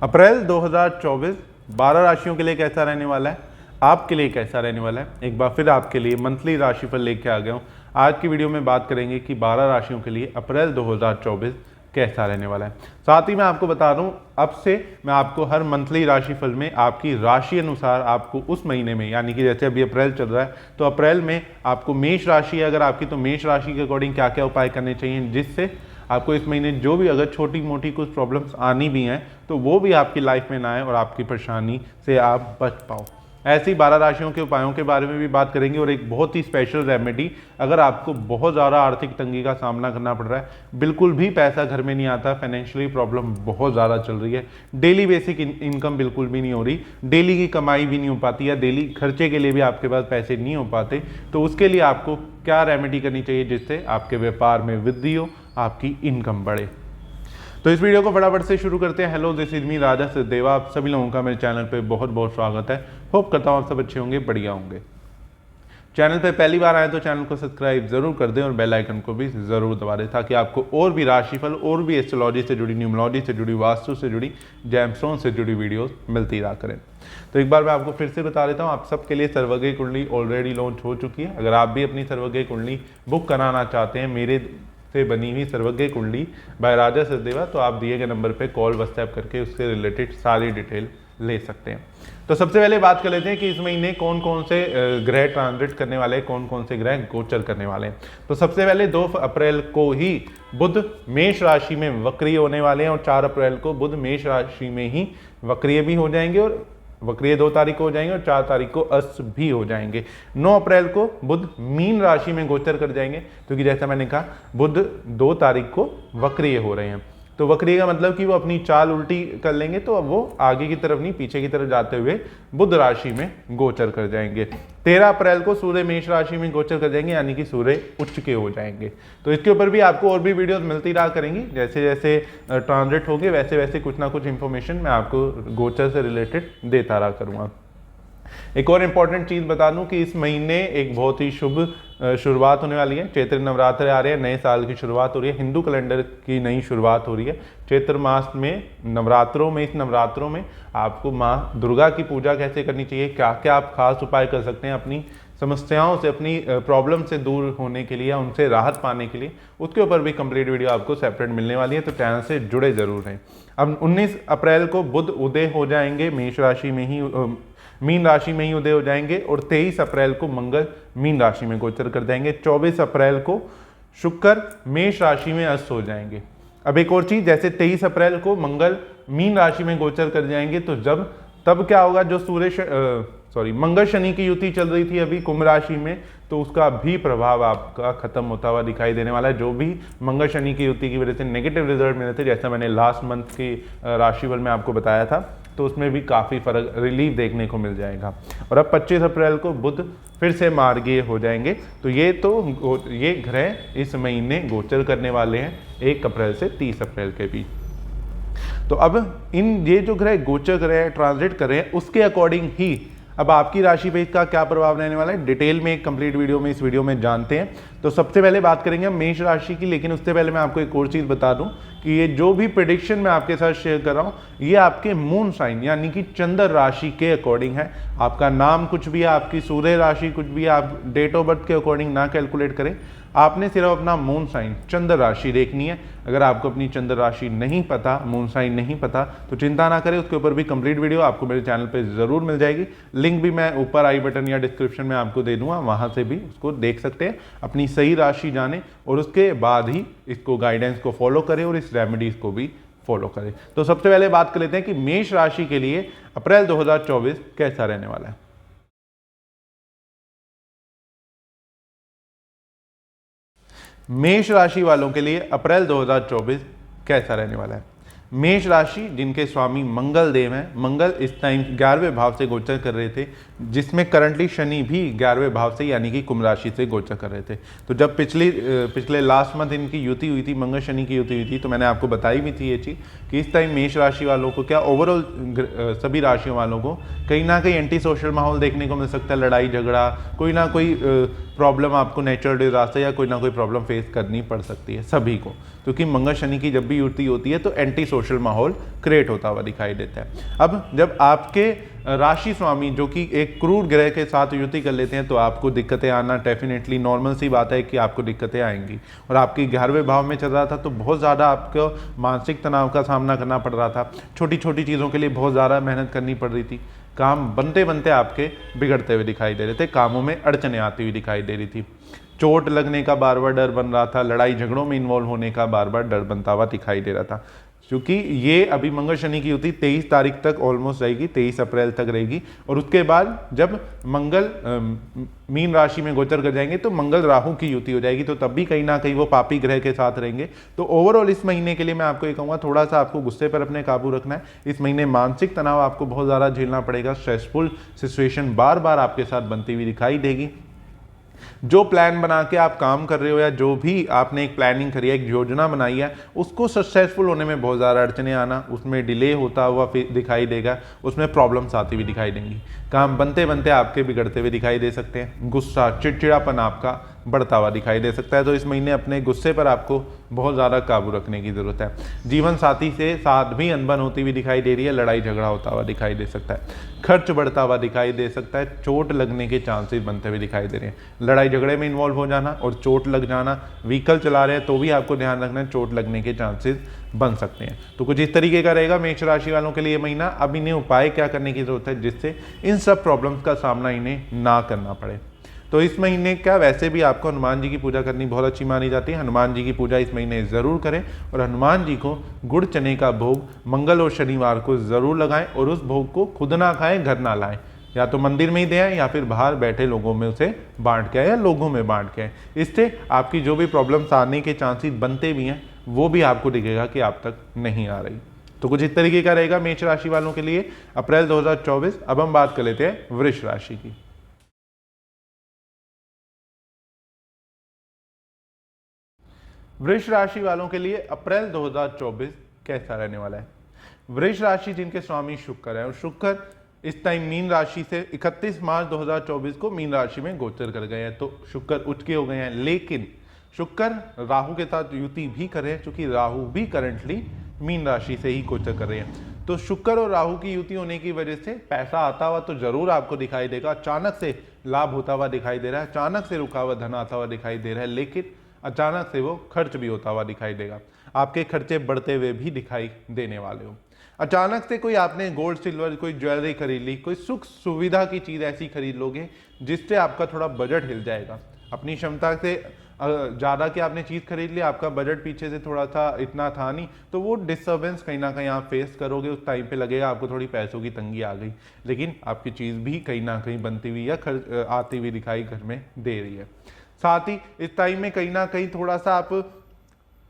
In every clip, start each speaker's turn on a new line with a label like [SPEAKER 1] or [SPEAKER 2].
[SPEAKER 1] अप्रैल 2024 12 राशियों के लिए कैसा रहने वाला है, आपके लिए कैसा रहने वाला है। एक बार फिर आपके लिए मंथली राशिफल लेके आ गया हूँ। आज की वीडियो में बात करेंगे कि 12 राशियों के लिए अप्रैल 2024 कैसा रहने वाला है। साथ ही मैं आपको बता दूं, अब से मैं आपको हर मंथली राशिफल में आपकी राशि अनुसार आपको उस महीने में, यानी कि जैसे अभी अप्रैल चल रहा है तो अप्रैल में आपको मेष राशि है अगर आपकी, तो मेष राशि के अकॉर्डिंग क्या क्या उपाय करने चाहिए, जिससे आपको इस महीने जो भी अगर छोटी मोटी कुछ प्रॉब्लम्स आनी भी हैं तो वो भी आपकी लाइफ में ना आए और आपकी परेशानी से आप बच पाओ। ऐसी 12 राशियों के उपायों के बारे में भी बात करेंगे और एक बहुत ही स्पेशल रेमेडी, अगर आपको बहुत ज़्यादा आर्थिक तंगी का सामना करना पड़ रहा है, बिल्कुल भी पैसा घर में नहीं आता, फाइनेंशियली प्रॉब्लम बहुत ज़्यादा चल रही है, डेली बेसिक इनकम बिल्कुल भी नहीं हो रही, डेली की कमाई भी नहीं हो पाती या डेली खर्चे के लिए भी आपके पास पैसे नहीं हो पाते, तो उसके लिए आपको क्या रेमेडी करनी चाहिए जिससे आपके व्यापार में वृद्धि हो, आपकी इनकम बढ़े। तो इस वीडियो को फटाफट से शुरू करते हैं। हेलो, दिस इज मी राजा सचदेवा। आप सभी लोगों का मेरे चैनल पे बहुत बहुत स्वागत है। होप करता हूँ आप सब अच्छे होंगे, बढ़िया होंगे। चैनल पे पहली बार आए तो चैनल को सब्सक्राइब जरूर कर दें और बेल आइकन को भी जरूर दबा दें, ताकि आपको और भी राशिफल और भी एस्ट्रोलॉजी से जुड़ी, न्यूमरोलॉजी से जुड़ी, वास्तु से जुड़ी, जेमस्टोन से जुड़ी वीडियोस मिलती रहा करें। तो एक बार मैं आपको फिर से बता देता हूँ, आप सबके लिए सर्वज्ञ कुंडली ऑलरेडी लॉन्च हो चुकी है। अगर आप भी अपनी सर्वज्ञ कुंडली बुक कराना चाहते हैं, मेरे से बनी हुई सर्वज्ञ कुंडली बाय राजा सचदेवा, तो आप दिए गए नंबर पे कॉल व्हाट्सएप करके उससे रिलेटेड सारी डिटेल ले सकते हैं। तो सबसे पहले बात कर लेते हैं कि इस महीने कौन कौन से ग्रह ट्रांजिट करने वाले हैं, कौन कौन से ग्रह गोचर करने वाले हैं। तो सबसे पहले 2 अप्रैल को ही बुध मेष राशि में वक्रीय होने वाले हैं और 4 अप्रैल को बुध मेष राशि में ही वक्रीय भी हो जाएंगे, और वक्रीय 2 तारीख को हो जाएंगे और 4 तारीख को अस्त भी हो जाएंगे। 9 अप्रैल को बुध मीन राशि में गोचर कर जाएंगे, क्योंकि जैसा मैंने कहा बुध 2 तारीख को वक्रीय हो रहे हैं। तो वक्रीय का मतलब कि वो अपनी चाल उल्टी कर लेंगे, तो अब वो आगे की तरफ नहीं पीछे की तरफ जाते हुए बुध राशि में गोचर कर जाएंगे। 13 अप्रैल को सूर्य मेष राशि में गोचर कर जाएंगे, यानी कि सूर्य उच्च के हो जाएंगे। तो इसके ऊपर भी आपको और भी वीडियोस मिलती रहा करेंगी, जैसे जैसे ट्रांजिट होंगे वैसे वैसे कुछ ना कुछ इंफॉर्मेशन मैं आपको गोचर से रिलेटेड देता रहा करूँगा। एक और इम्पॉर्टेंट चीज़ बता दूं कि इस महीने एक बहुत ही शुभ शुरुआत होने वाली है। चैत्र नवरात्र आ रहे हैं, नए साल की शुरुआत हो रही है, हिंदू कैलेंडर की नई शुरुआत हो रही है। चैत्र मास में नवरात्रों में, इस नवरात्रों में आपको माँ दुर्गा की पूजा कैसे करनी चाहिए, क्या क्या आप खास उपाय कर सकते हैं अपनी समस्याओं से, अपनी प्रॉब्लम से दूर होने के लिए या उनसे राहत पाने के लिए, उसके ऊपर भी कंप्लीट वीडियो आपको सेपरेट मिलने वाली है, तो चैनल से जुड़े जरूर हैं। अब 19 अप्रैल को बुध उदय हो जाएंगे, मेष राशि में ही, मीन राशि में ही उदय हो जाएंगे, और 23 अप्रैल को मंगल मीन राशि में गोचर कर जाएंगे। 24 अप्रैल को शुक्र मेष राशि में अस्त हो जाएंगे। अब एक और चीज, जैसे 23 अप्रैल को मंगल मीन राशि में गोचर कर जाएंगे, तो तब क्या होगा, जो मंगल शनि की युति चल रही थी अभी कुंभ राशि में, तो उसका भी प्रभाव आपका खत्म होता हुआ दिखाई देने वाला है। जो भी मंगल शनि की युति की वजह से नेगेटिव रिजल्ट मिले थे, जैसा मैंने लास्ट मंथ की राशिफल में आपको बताया था, तो उसमें भी काफ़ी फर्क, रिलीफ देखने को मिल जाएगा। और अब 25 अप्रैल को बुध फिर से मार्गीय हो जाएंगे। तो ये ग्रह इस महीने गोचर करने वाले हैं 1 अप्रैल से 30 अप्रैल के बीच। तो अब ये जो ग्रह गोचर कर रहे हैं, ट्रांजिट कर रहे हैं, उसके अकॉर्डिंग ही अब आपकी राशि पे इसका क्या प्रभाव रहने वाला है, डिटेल में एक कंप्लीट वीडियो में इस वीडियो में जानते हैं। तो सबसे पहले बात करेंगे हम मेष राशि की, लेकिन उससे पहले मैं आपको एक और चीज़ बता दूं कि ये जो भी प्रेडिक्शन मैं आपके साथ शेयर कर रहा हूँ, ये आपके मून साइन यानी कि चंद्र राशि के अकॉर्डिंग है। आपका नाम कुछ भी है, आपकी सूर्य राशि कुछ भी है, आप डेट ऑफ बर्थ के अकॉर्डिंग ना कैलकुलेट करें। आपने सिर्फ अपना मून साइन, चंद्र राशि देखनी है। अगर आपको अपनी चंद्र राशि नहीं पता, मून साइन नहीं पता, तो चिंता ना करें, उसके ऊपर भी कंप्लीट वीडियो आपको मेरे चैनल पे जरूर मिल जाएगी। लिंक भी मैं ऊपर आई बटन या डिस्क्रिप्शन में आपको दे दूंगा, वहां से भी उसको देख सकते हैं। अपनी सही राशि जाने और उसके बाद ही इसको गाइडेंस को फॉलो करें और इस रेमेडीज को भी फॉलो करें। तो सबसे पहले बात कर लेते हैं कि मेष राशि के लिए अप्रैल 2024 कैसा रहने वाला है। मेष राशि वालों के लिए अप्रैल 2024 कैसा रहने वाला है। मेष राशि जिनके स्वामी मंगल देव हैं, मंगल इस टाइम 11वें भाव से गोचर कर रहे थे, जिसमें करंटली शनि भी 11वें भाव से यानी कि कुंभ राशि से गोचर कर रहे थे। तो जब पिछले लास्ट मंथ इनकी युति हुई थी, मंगल शनि की युति हुई थी, तो मैंने आपको बताई भी थी ये चीज़ कि इस टाइम मेष राशि वालों को, क्या ओवरऑल सभी राशियों वालों को कहीं ना कहीं एंटी सोशल माहौल देखने को मिल सकता है, लड़ाई झगड़ा, कोई ना कोई प्रॉब्लम आपको नेचुरल डिजास्टर या कोई ना कोई प्रॉब्लम फेस करनी पड़ सकती है सभी को, क्योंकि मंगल शनि की जब भी युति होती है तो एंटी सोशल माहौल क्रिएट होता हुआ दिखाई देता है। अब जब आपके राशि स्वामी जो कि एक क्रूर ग्रह के साथ युति कर लेते हैं तो आपको दिक्कतें आना डेफिनेटली नॉर्मल सी बात है कि आपको दिक्कतें आएंगी। और आपकी 11वें भाव में चल रहा था तो बहुत ज़्यादा आपको मानसिक तनाव का सामना करना पड़ रहा था, छोटी छोटी चीज़ों के लिए बहुत ज़्यादा मेहनत करनी पड़ रही थी, काम बनते बनते आपके बिगड़ते हुए दिखाई दे रहे थे, कामों में अड़चने आती हुई दिखाई दे रही थी, चोट लगने का बार बार डर बन रहा था, लड़ाई झगड़ों में इन्वॉल्व होने का बार बार डर बनता हुआ दिखाई दे रहा था। क्योंकि ये अभी मंगल शनि की युति 23 तारीख तक ऑलमोस्ट रहेगी, 23 अप्रैल तक रहेगी, और उसके बाद जब मंगल मीन राशि में गोचर कर जाएंगे तो मंगल राहु की युति हो जाएगी, तो तब भी कहीं ना कहीं वो पापी ग्रह के साथ रहेंगे। तो ओवरऑल इस महीने के लिए मैं आपको ये कहूँगा थोड़ा सा आपको गुस्से पर अपने काबू रखना है। इस महीने मानसिक तनाव आपको बहुत ज़्यादा झेलना पड़ेगा, स्ट्रेसफुल सिचुएशन बार बार आपके साथ बनती हुई दिखाई देगी। जो प्लान बना के आप काम कर रहे हो या जो भी आपने एक प्लानिंग करी है, एक योजना बनाई है, उसको सक्सेसफुल होने में बहुत ज़्यादा अड़चने आना, उसमें डिले होता हुआ दिखाई देगा, उसमें प्रॉब्लम्स आती हुई दिखाई देंगी, काम बनते बनते आपके बिगड़ते हुए दिखाई दे सकते हैं, गुस्सा चिड़चिड़ापन आपका बढ़ता हुआ दिखाई दे सकता है। तो इस महीने अपने गुस्से पर आपको बहुत ज़्यादा काबू रखने की ज़रूरत है। जीवन साथी से साथ भी अनबन होती हुई दिखाई दे रही है, लड़ाई झगड़ा होता हुआ दिखाई दे सकता है, खर्च बढ़ता हुआ दिखाई दे सकता है, चोट लगने के चांसेस बनते हुए दिखाई दे रहे हैं, लड़ाई झगड़े में इन्वॉल्व हो जाना और चोट लग जाना, व्हीकल चला रहे हैं तो भी आपको ध्यान रखना है, चोट लगने के चांसेस बन सकते हैं। तो कुछ इस तरीके का रहेगा मेष राशि वालों के लिए महीना। अब इन्हें उपाय क्या करने की जरूरत है जिससे इन सब प्रॉब्लम्स का सामना इन्हें ना करना पड़े। तो इस महीने क्या वैसे भी आपको हनुमान जी की पूजा करनी बहुत अच्छी मानी जाती है, हनुमान जी की पूजा इस महीने ज़रूर करें और हनुमान जी को गुड़ चने का भोग मंगल और शनिवार को ज़रूर लगाएं और उस भोग को खुद ना खाएं, घर ना लाएं, या तो मंदिर में ही दें या फिर बाहर बैठे लोगों में उसे बांट के आए या लोगों में बांट के आए। इससे आपकी जो भी प्रॉब्लम्स आने के चांसेस बनते भी हैं वो भी आपको दिखेगा कि आप तक नहीं आ रही। तो कुछ इस तरीके का रहेगा मेष राशि वालों के लिए अप्रैल 2024। अब हम बात कर लेते हैं वृष राशि की। वृष राशि वालों के लिए अप्रैल 2024 कैसा रहने वाला है। वृष राशि जिनके स्वामी शुक्र है और शुक्र इस टाइम मीन राशि से 31 मार्च 2024 को मीन राशि में गोचर कर गए हैं, तो शुक्र उच्च के हो गए हैं। लेकिन शुक्र राहु के साथ युति भी कर रहे हैं, क्योंकि राहु भी करंटली मीन राशि से ही गोचर कर रहे हैं। तो शुक्र और राहु की युति होने की वजह से पैसा आता हुआ तो जरूर आपको दिखाई देगा, अचानक से लाभ होता हुआ दिखाई दे रहा है, अचानक से रुका हुआ धन आता हुआ दिखाई दे रहा है, लेकिन अचानक से वो खर्च भी होता हुआ दिखाई देगा, आपके खर्चे बढ़ते हुए भी दिखाई देने वाले हो। अचानक से कोई आपने गोल्ड सिल्वर कोई ज्वेलरी खरीद ली, कोई सुख सुविधा की चीज़ ऐसी खरीद लोगे जिससे आपका थोड़ा बजट हिल जाएगा, अपनी क्षमता से ज़्यादा की आपने चीज़ खरीद ली, आपका बजट पीछे से थोड़ा सा इतना था नहीं, तो वो डिस्टर्बेंस कहीं ना कहीं आप फेस करोगे। उस टाइम पे लगेगा आपको थोड़ी पैसों की तंगी आ गई, लेकिन आपकी चीज़ भी कहीं ना कहीं बनती हुई या खर्च आती हुई दिखाई घर में दे रही है। साथ ही इस टाइम में कहीं ना कहीं थोड़ा सा आप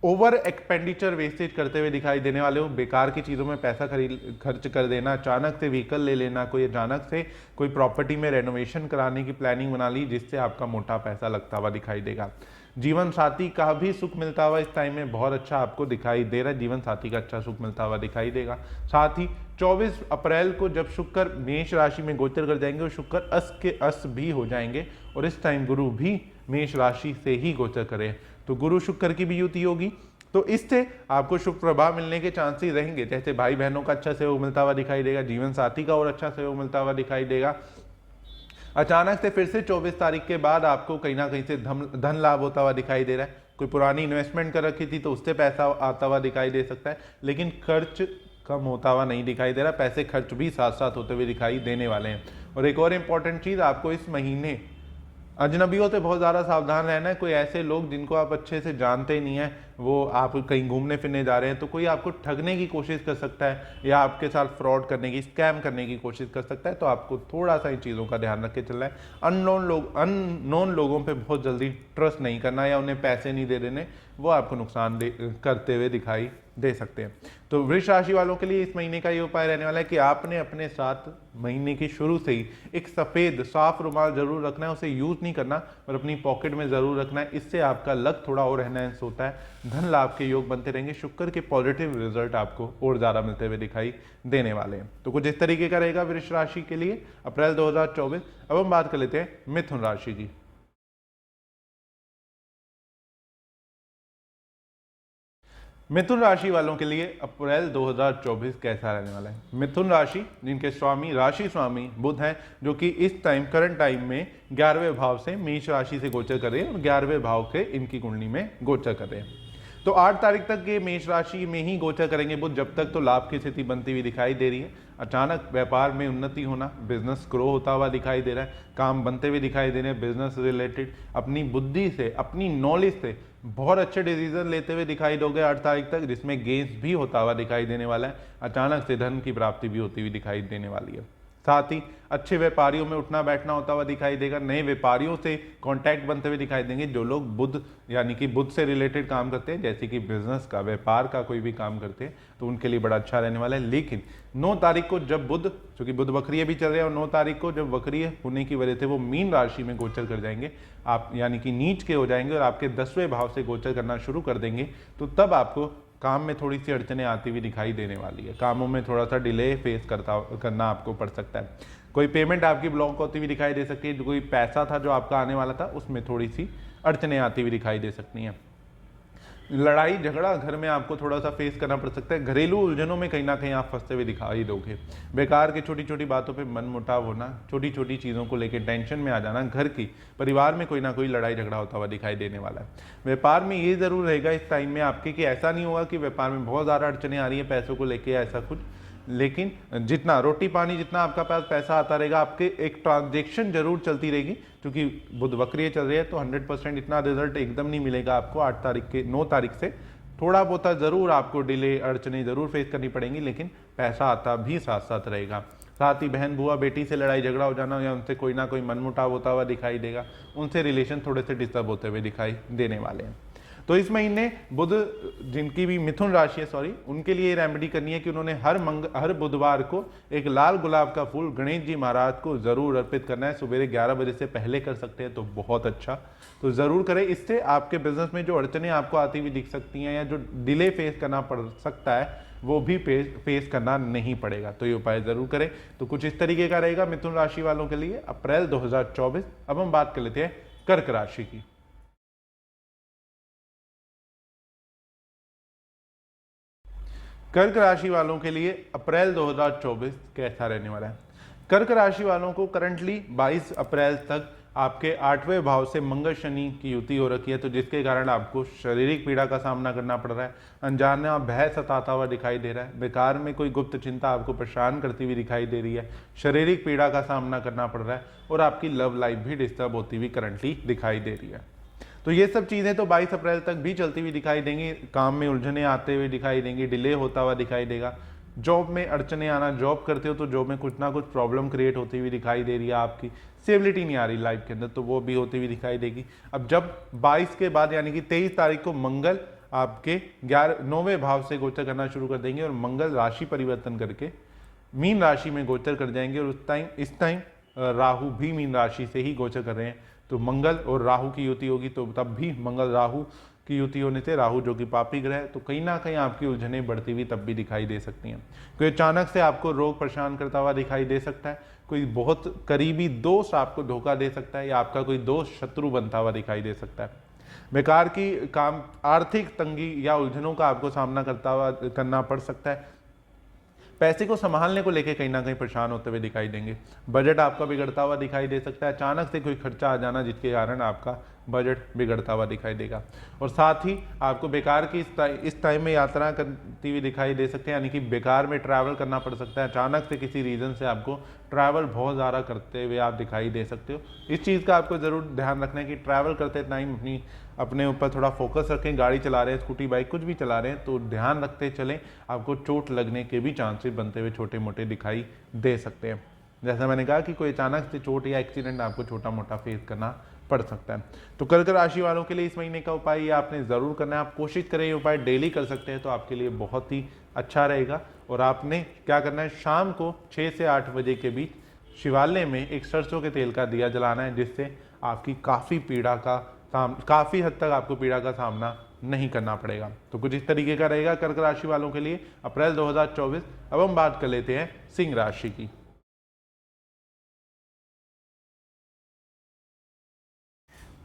[SPEAKER 1] ओवर एक्सपेंडिचर वेस्टेज करते हुए दिखाई देने वाले हो, बेकार की चीज़ों में पैसा खर्च कर देना, अचानक से व्हीकल ले लेना, कोई अचानक से कोई प्रॉपर्टी में रेनोवेशन कराने की प्लानिंग बना ली जिससे आपका मोटा पैसा लगता हुआ दिखाई देगा। जीवन साथी का भी सुख मिलता हुआ इस टाइम में बहुत अच्छा आपको दिखाई दे रहा है, जीवन साथी का अच्छा सुख मिलता हुआ दिखाई देगा। साथ ही 24 अप्रैल को जब शुक्र मेष राशि में गोचर कर जाएंगे और शुक्र अस्त के अस्त भी हो जाएंगे और इस टाइम गुरु भी मेष राशि से ही गोचर करे, तो गुरु शुक्र की भी युति होगी, तो इससे आपको शुभ प्रभाव मिलने के चांसेस रहेंगे। जैसे भाई बहनों का अच्छा सहयोग मिलता हुआ दिखाई देगा, जीवन साथी का और अच्छा सहयोग मिलता हुआ दिखाई देगा। अचानक से फिर से 24 तारीख के बाद आपको कहीं ना कहीं से धन लाभ होता हुआ दिखाई दे रहा है, कोई पुरानी इन्वेस्टमेंट कर रखी थी तो उससे पैसा आता हुआ दिखाई दे सकता है, लेकिन खर्च कम होता हुआ नहीं दिखाई दे रहा, पैसे खर्च भी साथ साथ होते हुए दिखाई देने वाले हैं। और एक और इम्पॉर्टेंट चीज़, आपको इस महीने अजनबियों से बहुत ज़्यादा सावधान रहना है। कोई ऐसे लोग जिनको आप अच्छे से जानते ही नहीं है, वो आप कहीं घूमने फिरने जा रहे हैं तो कोई आपको ठगने की कोशिश कर सकता है या आपके साथ फ्रॉड करने की, स्कैम करने की कोशिश कर सकता है, तो आपको थोड़ा सा इन चीज़ों का ध्यान रख के चलना है। अननोन लोगों पे बहुत जल्दी ट्रस्ट नहीं करना या उन्हें पैसे नहीं दे देने, वो आपको नुकसान करते हुए दिखाई दे सकते हैं। तो वृष राशि वालों के लिए इस महीने का ये उपाय रहने वाला है कि आपने अपने साथ महीने की शुरू से ही एक सफ़ेद साफ रुमाल जरूर रखना है, उसे यूज़ नहीं करना और अपनी पॉकेट में ज़रूर रखना है। इससे आपका लक थोड़ा और एनहांस होता है, धन लाभ के योग बनते रहेंगे, शुक्र के पॉजिटिव रिजल्ट आपको और ज़्यादा मिलते हुए दिखाई देने वाले हैं। तो कुछ इस तरीके का रहेगा वृष राशि के लिए अप्रैल 2024। अब हम बात कर लेते हैं मिथुन राशि की। मिथुन राशि वालों के लिए अप्रैल 2024 कैसा रहने वाला है। मिथुन राशि जिनके स्वामी राशि स्वामी बुध हैं, जो कि इस टाइम करंट टाइम में 11वें भाव से मेष राशि से गोचर कर रहे हैं और 11वें भाव के इनकी कुंडली में गोचर कर रहे हैं। तो 8 तारीख तक ये मेष राशि में ही गोचर करेंगे बुध। जब तक तो लाभ की स्थिति बनती हुई दिखाई दे रही है। अचानक व्यापार में उन्नति होना, बिजनेस ग्रो होता हुआ दिखाई दे रहा है, काम बनते हुए दिखाई दे रहे हैं, बिजनेस रिलेटेड अपनी बुद्धि से, अपनी नॉलेज से बहुत अच्छे डिसीजन लेते हुए दिखाई दोगे 8 तारीख तक, जिसमें गेन्स भी होता हुआ दिखाई देने वाला है। अचानक से धन की प्राप्ति भी होती हुई दिखाई देने वाली है। साथ ही अच्छे व्यापारियों में उठना बैठना होता हुआ दिखाई देगा। नए व्यापारियों से कांटेक्ट बनते हुए दिखाई देंगे। जो लोग बुध यानी कि बुध से रिलेटेड काम करते हैं, जैसे कि बिजनेस का, व्यापार का कोई भी काम करते हैं, तो उनके लिए बड़ा अच्छा रहने वाला है। लेकिन 9 तारीख को जब बुध, क्योंकि बुध वक्रीय भी चल रहे हैं, और 9 तारीख को जब वक्रीय होने की वजह से वो मीन राशि में गोचर कर जाएंगे, आप यानी कि नीच के हो जाएंगे और आपके 10वें भाव से गोचर करना शुरू कर देंगे, तो तब आपको काम में थोड़ी सी अड़चने आती हुई दिखाई देने वाली है। कामों में थोड़ा सा डिले फेस करना आपको पड़ सकता है। कोई पेमेंट आपकी ब्लॉक होती हुई दिखाई दे सकती है। जो कोई पैसा था जो आपका आने वाला था, उसमें थोड़ी सी अड़चने आती हुई दिखाई दे सकती हैं। लड़ाई झगड़ा घर में आपको थोड़ा सा फेस करना पड़ सकता है। घरेलू उलझनों में कहीं ना कहीं आप फंसते हुए दिखाई दोगे। बेकार की छोटी छोटी बातों पे मन मुटाव होना, छोटी छोटी चीज़ों को लेकर टेंशन में आ जाना, घर की परिवार में कोई ना कोई लड़ाई झगड़ा होता हुआ दिखाई देने वाला है। व्यापार में ये जरूर रहेगा इस टाइम में आपके कि ऐसा नहीं होगा कि व्यापार में बहुत ज़्यादा अड़चने आ रही है पैसों को लेकर या ऐसा कुछ, लेकिन जितना रोटी पानी, जितना आपका पास पैसा आता रहेगा, आपके एक ट्रांजेक्शन जरूर चलती रहेगी। क्योंकि बुध वक्रीय चल रही है तो 100% इतना रिजल्ट एकदम नहीं मिलेगा आपको। 8 तारीख के 9 तारीख से थोड़ा बहुत जरूर आपको डिले अड़चने जरूर फेस करनी पड़ेंगी, लेकिन पैसा आता भी साथ साथ रहेगा। साथ ही बहन बुआ बेटी से लड़ाई झगड़ा हो जाना या उनसे कोई ना कोई मनमुटाव होता हुआ दिखाई देगा, उनसे रिलेशन थोड़े से डिस्टर्ब होते हुए दिखाई देने वाले हैं। तो इस महीने बुध जिनकी भी मिथुन राशि है, सॉरी, उनके लिए रेमेडी करनी है कि उन्होंने हर बुधवार को एक लाल गुलाब का फूल गणेश जी महाराज को जरूर अर्पित करना है। सुबह 11 बजे से पहले कर सकते हैं तो बहुत अच्छा, तो जरूर करें। इससे आपके बिजनेस में जो अड़चने आपको आती हुई दिख सकती हैं या जो डिले फेस करना पड़ सकता है, वो भी फेस करना नहीं पड़ेगा। तो ये उपाय जरूर करें। तो कुछ इस तरीके का रहेगा मिथुन राशि वालों के लिए अप्रैल 2024। अब हम बात कर लेते हैं कर्क राशि की। कर्क राशि वालों के लिए अप्रैल 2024 कैसा रहने वाला है। कर्क राशि वालों को करंटली 22 अप्रैल तक आपके 8वें भाव से मंगल शनि की युति हो रखी है, तो जिसके कारण आपको शारीरिक पीड़ा का सामना करना पड़ रहा है। अनजाना भय सताता हुआ दिखाई दे रहा है। बेकार में कोई गुप्त चिंता आपको परेशान करती हुई दिखाई दे रही है। शारीरिक पीड़ा का सामना करना पड़ रहा है और आपकी लव लाइफ भी डिस्टर्ब होती हुई करंटली दिखाई दे रही है। तो ये सब चीज़ें तो 22 अप्रैल तक भी चलती हुई दिखाई देंगी। काम में उलझने आते हुए दिखाई देंगी, डिले होता हुआ दिखाई देगा। जॉब में अड़चने आना, जॉब करते हो तो जॉब में कुछ ना कुछ प्रॉब्लम क्रिएट होती हुई दिखाई दे रही है। आपकी स्टेबिलिटी नहीं आ रही लाइफ के अंदर, तो वो भी होती हुई दिखाई देगी। अब जब 22 के बाद यानी कि 23 तारीख को मंगल आपके 9वें भाव से गोचर करना शुरू कर देंगे और मंगल राशि परिवर्तन करके मीन राशि में गोचर कर जाएंगे। और इस टाइम राहु भी मीन राशि से ही गोचर कर रहे हैं, तो मंगल और राहु की युति होगी। तो तब भी मंगल राहु की युति होने से, राहु जो कि पापी ग्रह है, तो कहीं ना कहीं आपकी उलझनें बढ़ती हुई तब भी दिखाई दे सकती हैं। कोई अचानक से आपको रोग परेशान करता हुआ दिखाई दे सकता है। कोई बहुत करीबी दोस्त आपको धोखा दे सकता है या आपका कोई दोस्त शत्रु बनता हुआ दिखाई दे सकता है। बेकार की काम, आर्थिक तंगी या उलझनों का आपको सामना करना पड़ सकता है। पैसे को संभालने को लेकर कहीं ना कहीं परेशान होते हुए दिखाई देंगे। बजट आपका बिगड़ता हुआ दिखाई दे सकता है। अचानक से कोई खर्चा आ जाना जिसके कारण आपका बजट बिगड़ता हुआ दिखाई देगा। और साथ ही आपको बेकार की इस टाइम में यात्रा करती हुई दिखाई दे सकते हैं, यानी कि बेकार में ट्रैवल करना पड़ सकता है। अचानक से किसी रीज़न से आपको ट्रैवल बहुत ज़्यादा करते हुए आप दिखाई दे सकते हो। इस चीज़ का आपको ज़रूर ध्यान रखना है कि ट्रैवल करते टाइम अपने ऊपर थोड़ा फोकस रखें। गाड़ी चला रहे हैं, स्कूटी बाइक कुछ भी चला रहे हैं, तो ध्यान रखते चलें। आपको चोट लगने के भी चांसेस बनते हुए छोटे मोटे दिखाई दे सकते हैं। जैसा मैंने कहा कि कोई अचानक से चोट या एक्सीडेंट आपको छोटा मोटा फेस करना पड़ सकता है। तो कर्क राशि वालों के लिए इस महीने का उपाय ये आपने ज़रूर करना है। आप कोशिश करें ये उपाय डेली कर सकते हैं तो आपके लिए बहुत ही अच्छा रहेगा। और आपने क्या करना है, शाम को 6 से 8 बजे के बीच शिवालय में एक सरसों के तेल का दिया जलाना है, जिससे आपकी काफ़ी हद तक आपको पीड़ा का सामना नहीं करना पड़ेगा। तो कुछ इस तरीके का रहेगा कर्क राशि वालों के लिए अप्रैल 2024। अब हम बात कर लेते हैं सिंह राशि की।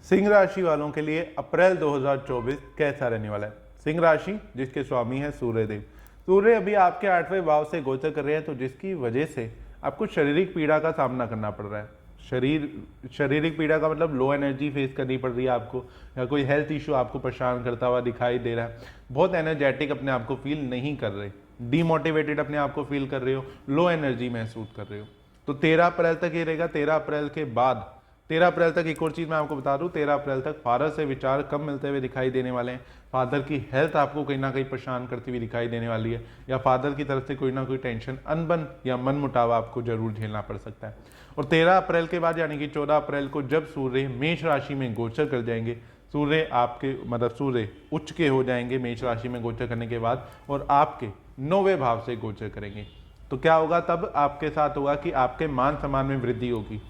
[SPEAKER 1] सिंह राशि वालों के लिए अप्रैल 2024 कैसा रहने वाला है। सिंह राशि जिसके स्वामी है सूर्यदेव। सूर्य अभी आपके 8वें भाव से गोचर कर रहे हैं, तो जिसकी वजह से आपको शारीरिक पीड़ा का सामना करना पड़ रहा है। शारीरिक पीड़ा का मतलब लो एनर्जी फेस करनी पड़ रही है आपको, या कोई हेल्थ इशू आपको परेशान करता हुआ दिखाई दे रहा है। बहुत एनर्जेटिक अपने आप को फील नहीं कर रहे, डीमोटिवेटेड अपने आप को फील कर रहे हो, लो एनर्जी महसूस कर रहे हो। तो 13 अप्रैल तक ये रहेगा। 13 अप्रैल के बाद 13 अप्रैल तक एक और चीज़ मैं आपको बता दूं, 13 अप्रैल तक फादर से विचार कम मिलते हुए दिखाई देने वाले हैं। फादर की हेल्थ आपको कहीं ना कहीं परेशान करती हुई दिखाई देने वाली है, या फादर की तरफ से कोई ना कोई टेंशन, अनबन या मन मुटाव आपको जरूर झेलना पड़ सकता है। और 13 अप्रैल के बाद यानी कि 14 अप्रैल को जब सूर्य मेष राशि में गोचर कर जाएंगे, सूर्य आपके मतलब सूर्य उच्च के हो जाएंगे मेष राशि में गोचर करने के बाद, और आपके 9वें भाव से गोचर करेंगे, तो क्या होगा तब आपके साथ होगा कि आपके मान सम्मान में वृद्धि होगी।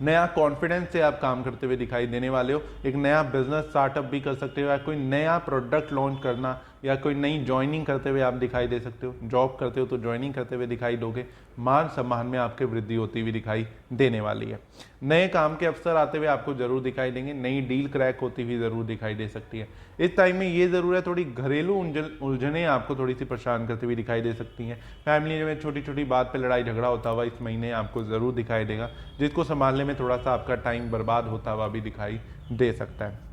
[SPEAKER 1] नया कॉन्फिडेंस से आप काम करते हुए दिखाई देने वाले हो। एक नया बिजनेस स्टार्टअप भी कर सकते हो, या कोई नया प्रोडक्ट लॉन्च करना, या कोई नई ज्वाइनिंग करते हुए आप दिखाई दे सकते हो। जॉब करते हो तो ज्वाइनिंग करते हुए दिखाई दोगे। मान सम्मान में आपके वृद्धि होती हुई दिखाई देने वाली है। नए काम के अवसर आते हुए आपको जरूर दिखाई देंगे। नई डील क्रैक होती हुई जरूर दिखाई दे सकती है। इस टाइम में ये जरूर है, थोड़ी घरेलू उलझने आपको थोड़ी सी परेशान करती हुई दिखाई दे सकती हैं। फैमिली में छोटी छोटी बात पे लड़ाई झगड़ा होता हुआ इस महीने आपको जरूर दिखाई देगा, जिसको संभालने में थोड़ा सा आपका टाइम बर्बाद होता हुआ भी दिखाई दे सकता है।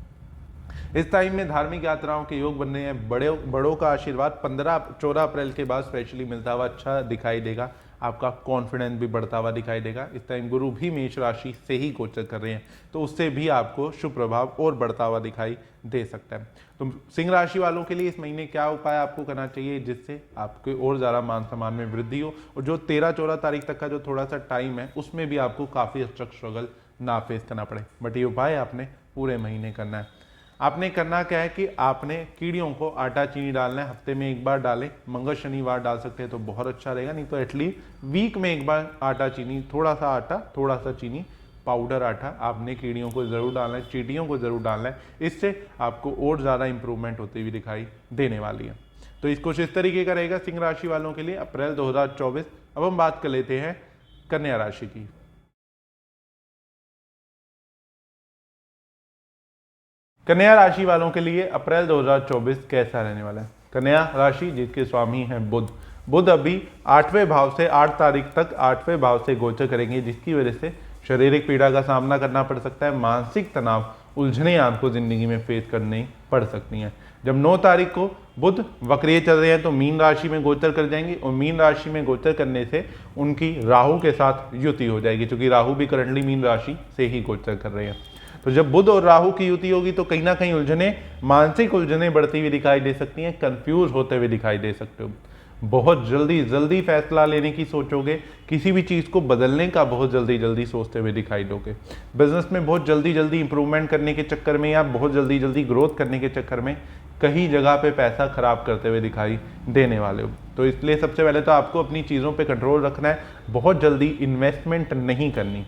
[SPEAKER 1] इस टाइम में धार्मिक यात्राओं के योग बन रहे हैं। बड़ों का आशीर्वाद 14 अप्रैल के बाद स्पेशली मिलता हुआ अच्छा दिखाई देगा। आपका कॉन्फिडेंस भी बढ़ता हुआ दिखाई देगा। इस टाइम गुरु भी मेष राशि से ही गोचर कर रहे हैं, तो उससे भी आपको शुभ प्रभाव और बढ़ता हुआ दिखाई दे सकता है। तो सिंह राशि वालों के लिए इस महीने क्या उपाय आपको करना चाहिए जिससे आपके और ज़्यादा मान सम्मान में वृद्धि हो, और जो 13-14 तारीख तक का जो थोड़ा सा टाइम है उसमें भी आपको काफ़ी अच्छा स्ट्रगल ना फेस करना पड़े। बट ये उपाय आपने पूरे महीने करना है। आपने करना क्या है कि आपने कीड़ियों को आटा चीनी डालना है। हफ्ते में एक बार डालें, मंगल शनिवार डाल सकते हैं तो बहुत अच्छा रहेगा, नहीं तो एटलीस्ट वीक में एक बार आटा चीनी, थोड़ा सा आटा थोड़ा सा चीनी, पाउडर आटा आपने कीड़ियों को ज़रूर डालना है, चींटियों को ज़रूर डालना है। इससे आपको और ज़्यादा इंप्रूवमेंट होती हुई दिखाई देने वाली है। तो इस कुछ इस तरीके का रहेगा सिंह राशि वालों के लिए अप्रैल 2024। अब हम बात कर लेते हैं कन्या राशि की। कन्या राशि वालों के लिए अप्रैल 2024 कैसा रहने वाला है। कन्या राशि जिसके स्वामी हैं बुध अभी 8वें भाव से 8 तारीख तक 8वें भाव से गोचर करेंगे, जिसकी वजह से शारीरिक पीड़ा का सामना करना पड़ सकता है। मानसिक तनाव, उलझने आपको जिंदगी में फेस करनी पड़ सकती हैं। जब 9 तारीख को बुध वक्रीय चल रहे हैं तो मीन राशि में गोचर कर जाएंगे, और मीन राशि में गोचर करने से उनकी राहु के साथ युति हो जाएगी, क्योंकि राहु भी करंटली मीन राशि से ही गोचर कर रहे हैं। तो जब बुध और राहु की युति होगी तो कहीं ना कहीं उलझने, मानसिक उलझने बढ़ती हुई दिखाई दे सकती हैं, कंफ्यूज होते हुए दिखाई दे सकते हो। बहुत जल्दी फैसला लेने की सोचोगे, किसी भी चीज़ को बदलने का बहुत जल्दी सोचते हुए दिखाई दोगे। बिजनेस में बहुत जल्दी इंप्रूवमेंट करने के चक्कर में या बहुत जल्दी ग्रोथ करने के चक्कर में कहीं जगह पे पैसा खराब करते हुए दिखाई देने वाले हो। तो इसलिए सबसे पहले तो आपको अपनी चीज़ों पे कंट्रोल रखना है, बहुत जल्दी इन्वेस्टमेंट नहीं करनी।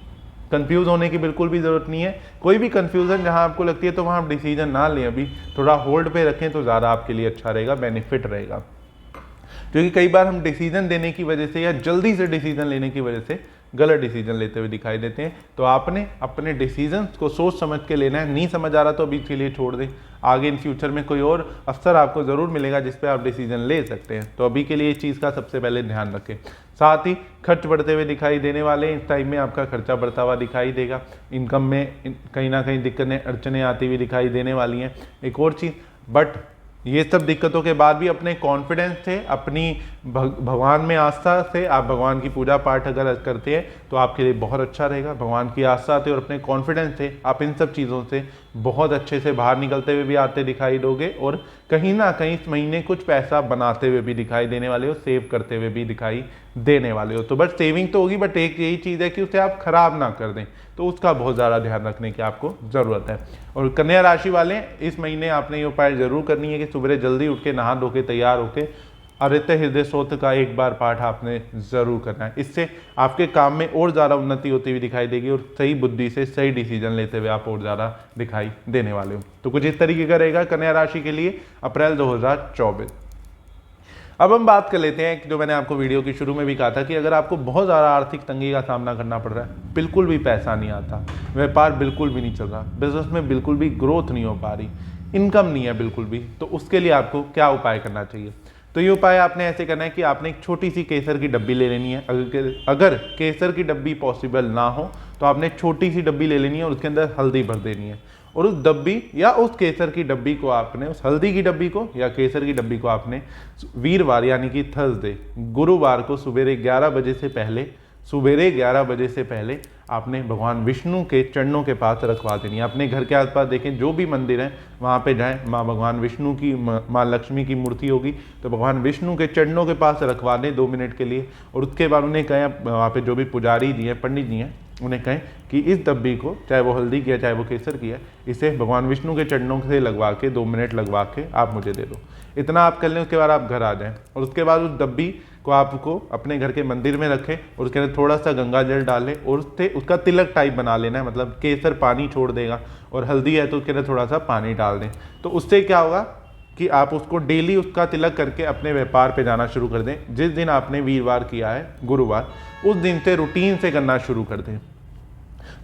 [SPEAKER 1] कंफ्यूज होने की बिल्कुल भी ज़रूरत नहीं है। कोई भी कंफ्यूजन जहां आपको लगती है तो वहां आप डिसीजन ना लें, अभी थोड़ा होल्ड पे रखें तो ज़्यादा आपके लिए अच्छा रहेगा, बेनिफिट रहेगा। क्योंकि कई बार हम डिसीजन देने की वजह से या जल्दी से डिसीजन लेने की वजह से गलत डिसीजन लेते हुए दिखाई देते हैं। तो आपने अपने डिसीजंस को सोच समझ के लेना है। नहीं समझ आ रहा तो अभी के लिए छोड़ दें, आगे इन फ्यूचर में कोई और अवसर आपको ज़रूर मिलेगा जिस पे आप डिसीजन ले सकते हैं। तो अभी के लिए इस चीज़ का सबसे पहले ध्यान रखें। साथ ही खर्च बढ़ते हुए दिखाई देने वाले हैं। इस टाइम में आपका खर्चा बढ़ता हुआ दिखाई देगा। इनकम में कहीं ना कहीं दिक्कतें, अड़चने आती हुई दिखाई देने वाली हैं। एक और चीज़, बट ये सब दिक्कतों के बाद भी अपने कॉन्फिडेंस से, अपनी भगवान में आस्था से आप भगवान की पूजा पाठ अगर करते हैं तो आपके लिए बहुत अच्छा रहेगा। भगवान की आस्था से और अपने कॉन्फिडेंस से आप इन सब चीज़ों से बहुत अच्छे से बाहर निकलते हुए भी आते दिखाई दोगे, और कहीं ना कहीं इस महीने कुछ पैसा बनाते हुए भी दिखाई देने वाले हो, सेव करते हुए भी दिखाई देने वाले हो। तो बस सेविंग तो होगी, बट एक यही चीज़ है कि उसे आप खराब ना कर दें, तो उसका बहुत ज़्यादा ध्यान रखने की आपको ज़रूरत है। और कन्या राशि वाले इस महीने आपने ये उपाय जरूर करनी है कि सुबह जल्दी उठ के नहा धो के तैयार होकर आदित्य हृदय स्तोत्र का एक बार पाठ आपने जरूर करना है। इससे आपके काम में और ज़्यादा उन्नति होती हुई दिखाई देगी, और सही बुद्धि से सही डिसीजन लेते हुए आप और ज़्यादा दिखाई देने वाले हो। तो कुछ इस तरीके का रहेगा कन्या राशि के लिए अप्रैल 2024। अब हम बात कर लेते हैं, जो मैंने आपको वीडियो की शुरू में भी कहा था कि अगर आपको बहुत ज़्यादा आर्थिक तंगी का सामना करना पड़ रहा है, बिल्कुल भी पैसा नहीं आता, व्यापार बिल्कुल भी नहीं चल रहा, बिजनेस में बिल्कुल भी ग्रोथ नहीं हो पा रही, इनकम नहीं है बिल्कुल भी, तो उसके लिए आपको क्या उपाय करना चाहिए। तो ये उपाय आपने ऐसे करना है कि आपने एक छोटी सी केसर की डब्बी ले लेनी है। अगर केसर की डब्बी पॉसिबल ना हो तो आपने छोटी सी डब्बी ले लेनी है और उसके अंदर हल्दी भर देनी है, और उस डब्बी या उस केसर की डब्बी को आपने, उस हल्दी की डब्बी को या केसर की डब्बी को आपने वीरवार यानी कि थर्सडे, गुरुवार को सवेरे 11 बजे से पहले, सवेरे 11 बजे से पहले आपने भगवान विष्णु के चरणों के पास रखवा देनी है। अपने घर के आसपास देखें जो भी मंदिर हैं वहाँ पे जाएं, माँ भगवान विष्णु की, माँ लक्ष्मी की मूर्ति होगी तो भगवान विष्णु के चरणों के पास रखवा दें 2 मिनट के लिए, और उसके बाद उन्हें कहें, वहाँ पे जो भी पुजारी जी हैं, पंडित जी हैं, उन्हें कहें कि इस डब्बी को, चाहे वो हल्दी की है चाहे वो केसर की है, इसे भगवान विष्णु के चरणों से लगवा के 2 मिनट लगवा के आप मुझे दे दो। इतना आप कर लें, उसके बाद आप घर आ जाएं और उसके बाद उस डब्बी को आपको अपने घर के मंदिर में रखें और उसके अंदर थोड़ा सा गंगा जल डालें और उससे उसका तिलक टाइप बना लेना है। मतलब केसर पानी छोड़ देगा और हल्दी है तो उसके अंदर थोड़ा सा पानी डाल दें। तो उससे क्या होगा कि आप उसको डेली उसका तिलक करके अपने व्यापार पे जाना शुरू कर दें। जिस दिन आपने वीरवार किया है, गुरुवार, उस दिन से रूटीन से करना शुरू कर दें।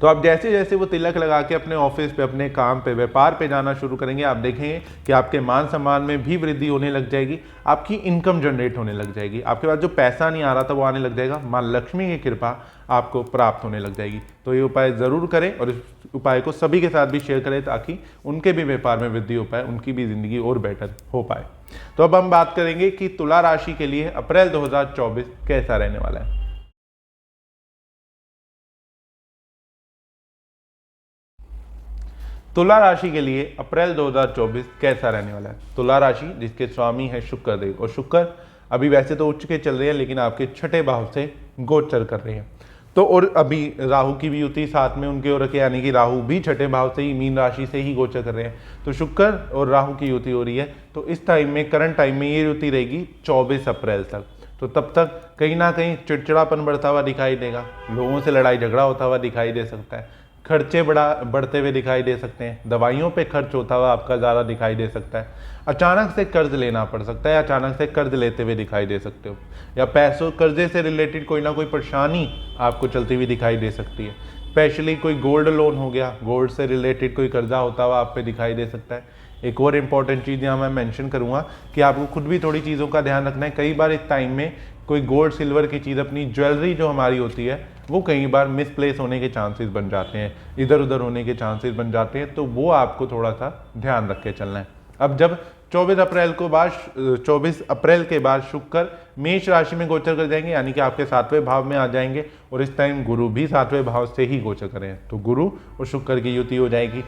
[SPEAKER 1] तो आप जैसे जैसे वो तिलक लगा के अपने ऑफिस पे, अपने काम पे, व्यापार पे जाना शुरू करेंगे, आप देखेंगे कि आपके मान सम्मान में भी वृद्धि होने लग जाएगी, आपकी इनकम जनरेट होने लग जाएगी, आपके पास जो पैसा नहीं आ रहा था वो आने लग जाएगा, माँ लक्ष्मी की कृपा आपको प्राप्त होने लग जाएगी। तो ये उपाय ज़रूर करें और इस उपाय को सभी के साथ भी शेयर करें ताकि उनके भी व्यापार में वृद्धि हो पाए, उनकी भी ज़िंदगी और बेटर हो पाए। तो अब हम बात करेंगे कि तुला राशि के लिए अप्रैल 2024 कैसा रहने वाला है। तुला राशि के लिए अप्रैल 2024 कैसा रहने वाला है। तुला राशि जिसके स्वामी है शुक्र देव, और शुक्र अभी वैसे तो उच्च के चल रहे हैं लेकिन आपके छठे भाव से गोचर कर रहे हैं। तो और अभी राहु की भी युति साथ में उनके और रखे, यानी कि राहु भी छठे भाव से ही, मीन राशि से ही गोचर कर रहे हैं। तो शुक्र और राहु की युति हो रही है। तो इस टाइम में, करंट टाइम में ये युति रहेगी 24 अप्रैल तक। तो तब तक कहीं ना कहीं चिड़चिड़ापन बढ़ता हुआ दिखाई देगा, लोगों से लड़ाई झगड़ा होता हुआ दिखाई दे सकता है, खर्चे बढ़ते हुए दिखाई दे सकते हैं, दवाइयों पे खर्च होता हुआ आपका ज़्यादा दिखाई दे सकता है, अचानक से कर्ज लेना पड़ सकता है, अचानक से कर्ज लेते हुए दिखाई दे सकते हो, या पैसों कर्जे से रिलेटेड कोई ना कोई परेशानी आपको चलती हुई दिखाई दे सकती है। स्पेशली कोई गोल्ड लोन हो गया, गोल्ड से रिलेटेड कोई कर्जा होता हुआ आप पे दिखाई दे सकता है। एक और इम्पॉर्टेंट चीज़ यहाँ मैं मेंशन करूँगा कि आपको खुद भी थोड़ी चीज़ों का ध्यान रखना है। कई बार इस टाइम में कोई गोल्ड सिल्वर की चीज़, अपनी ज्वेलरी जो हमारी होती है, वो कई बार मिसप्लेस होने के चांसेस बन जाते हैं, इधर उधर होने के चांसेस बन जाते हैं। तो वो आपको थोड़ा सा ध्यान रख के चलना है। अब जब 24 अप्रैल के बाद शुक्र मेष राशि में गोचर कर जाएंगे, यानी कि आपके 7वें भाव में आ जाएंगे, और इस टाइम गुरु भी 7वें भाव से ही गोचर करें, तो गुरु और शुक्र की युति हो जाएगी।